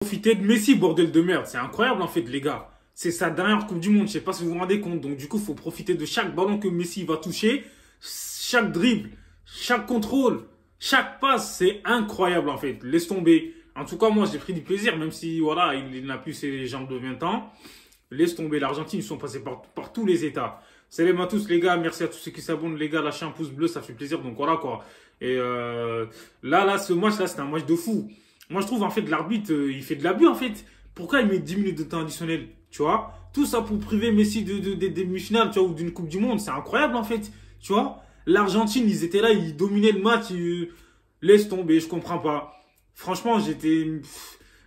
Profiter de Messi, bordel de merde. C'est incroyable en fait, les gars. C'est sa dernière Coupe du Monde, je sais pas si vous vous rendez compte. Donc du coup, il faut profiter de chaque ballon que Messi va toucher, chaque dribble, chaque contrôle, chaque passe. C'est incroyable en fait. Laisse tomber. En tout cas, moi, j'ai pris du plaisir, même si voilà, il n'a plus ses jambes de 20 ans. Laisse tomber. L'Argentine, ils sont passés par tous les états. Salut à tous les gars, merci à tous ceux qui s'abonnent les gars, lâchez un pouce bleu, ça fait plaisir. Donc voilà quoi. Et ce match là, c'est un match de fou. Moi, je trouve, en fait, l'arbitre, il fait de l'abus, en fait. Pourquoi il met 10 minutes de temps additionnel, tu vois? Tout ça pour priver Messi des demi-finales, tu vois, ou d'une Coupe du Monde. C'est incroyable, en fait, tu vois? L'Argentine, ils étaient là, ils dominaient le match. Laisse tomber, je comprends pas. Franchement,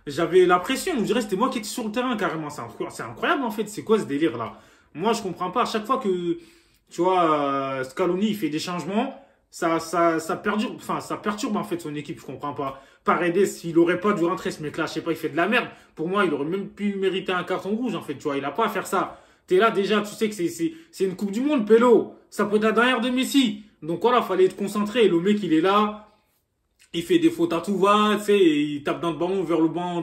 j'avais la pression. On dirait que c'était moi qui étais sur le terrain, carrément. C'est incroyable, en fait. C'est quoi ce délire-là? Moi, je comprends pas. À chaque fois que, tu vois, Scaloni, il fait des changements, ça perturbe en fait son équipe, je comprends pas. Paredes, il aurait pas dû rentrer ce mec-là, je sais pas, il fait de la merde. Pour moi, il aurait même pu mériter un carton rouge en fait, tu vois, il a pas à faire ça. T'es là déjà, tu sais que c'est une Coupe du Monde, Pélo. Ça peut être la dernière de Messi. Donc voilà, fallait être concentré. Le mec, il est là, il fait des fautes à tout va, tu sais, il tape dans le ballon vers le banc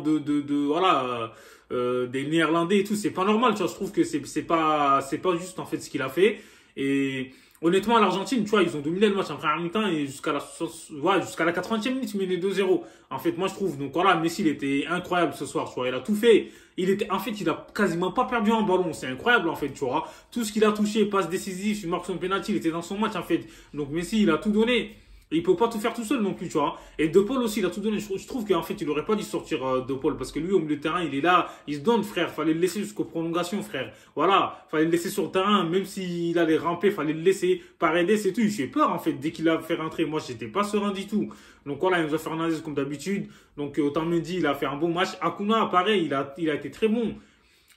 des Néerlandais et tout. C'est pas normal, tu vois. Je trouve que c'est pas juste en fait ce qu'il a fait. Et honnêtement, l'Argentine, tu vois, ils ont dominé le match en première mi-temps et jusqu'à la 80e minute, ils menaient 2-0. En fait, moi, je trouve. Donc voilà, Messi, il était incroyable ce soir, tu vois. Il a tout fait. Il a quasiment pas perdu un ballon. C'est incroyable, en fait, tu vois. Tout ce qu'il a touché, passe décisif, il marque son penalty, il était dans son match, en fait. Donc Messi, il a tout donné. Il peut pas tout faire tout seul non plus, tu vois. Et De Paul aussi, il a tout donné. Je trouve qu'en fait, il aurait pas dû sortir De Paul parce que lui, au milieu de terrain, il est là, il se donne, frère. Fallait le laisser jusqu'aux prolongations, frère. Voilà, fallait le laisser sur le terrain, même s'il allait ramper, fallait le laisser. Paredes et tout. J'ai peur en fait dès qu'il a fait rentrer. Moi, j'étais pas serein du tout. Donc voilà, Enzo Fernandez comme d'habitude. Donc autant me dire, il a fait un bon match. Akuna, pareil, il a été très bon.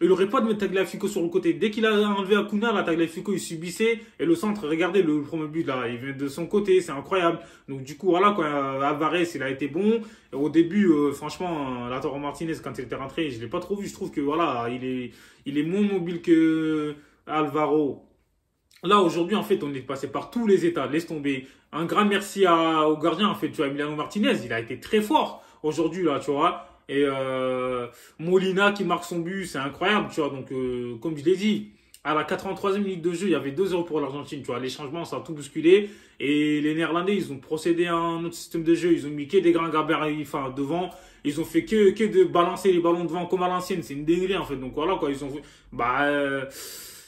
Il n'aurait pas de mettre Tagliafico sur le côté. Dès qu'il a enlevé Acuna, la Tagliafico, il subissait. Et le centre, regardez le premier but là, il vient de son côté, c'est incroyable. Donc du coup, voilà quoi, Alvarez, il a été bon. Et au début, franchement, Lautaro Martinez, quand il était rentré, je l'ai pas trop vu. Je trouve que voilà, il est moins mobile que Alvaro. Là, aujourd'hui, en fait, on est passé par tous les états. Laisse tomber. Un grand merci au gardien, en fait, tu vois, Emiliano Martinez, il a été très fort aujourd'hui, là, tu vois. Et Molina qui marque son but, c'est incroyable, tu vois. Donc, comme je l'ai dit, à la 83e minute de jeu, il y avait 2-0 pour l'Argentine, tu vois. Les changements, ça a tout bousculé. Et les Néerlandais, ils ont procédé à un autre système de jeu. Ils ont mis que des grands gabarits, enfin, devant. Ils ont fait que de balancer les ballons devant comme à l'ancienne. C'est une dinguerie, en fait. Donc, voilà, quoi. Ils ont fait,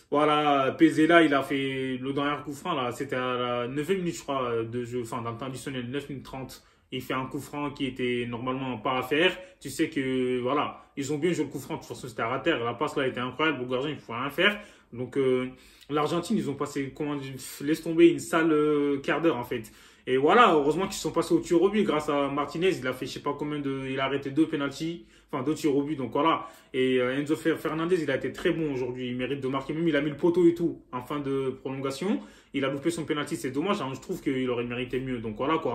voilà, Pezela, il a fait le dernier coup franc, là. C'était à la 9e minute, je crois, de jeu. Enfin, dans le temps additionnel, 9 minutes 30. Il fait un coup franc qui était normalement pas à faire. Tu sais que, voilà, ils ont bien joué le coup franc. De toute façon, c'était à terre. La passe là était incroyable. Le gardien, il ne faut rien faire. Donc, l'Argentine, ils ont passé, laisse tomber une sale quart d'heure, en fait. Et voilà, heureusement qu'ils sont passés au tir au but grâce à Martinez. Il a fait, je sais pas combien il a arrêté 2 penalties, enfin 2 tirs au but. Donc voilà. Et Enzo Fernandez, il a été très bon aujourd'hui. Il mérite de marquer. Même, il a mis le poteau et tout en fin de prolongation. Il a loupé son penalty. C'est dommage, hein. Je trouve qu'il aurait mérité mieux. Donc voilà, quoi.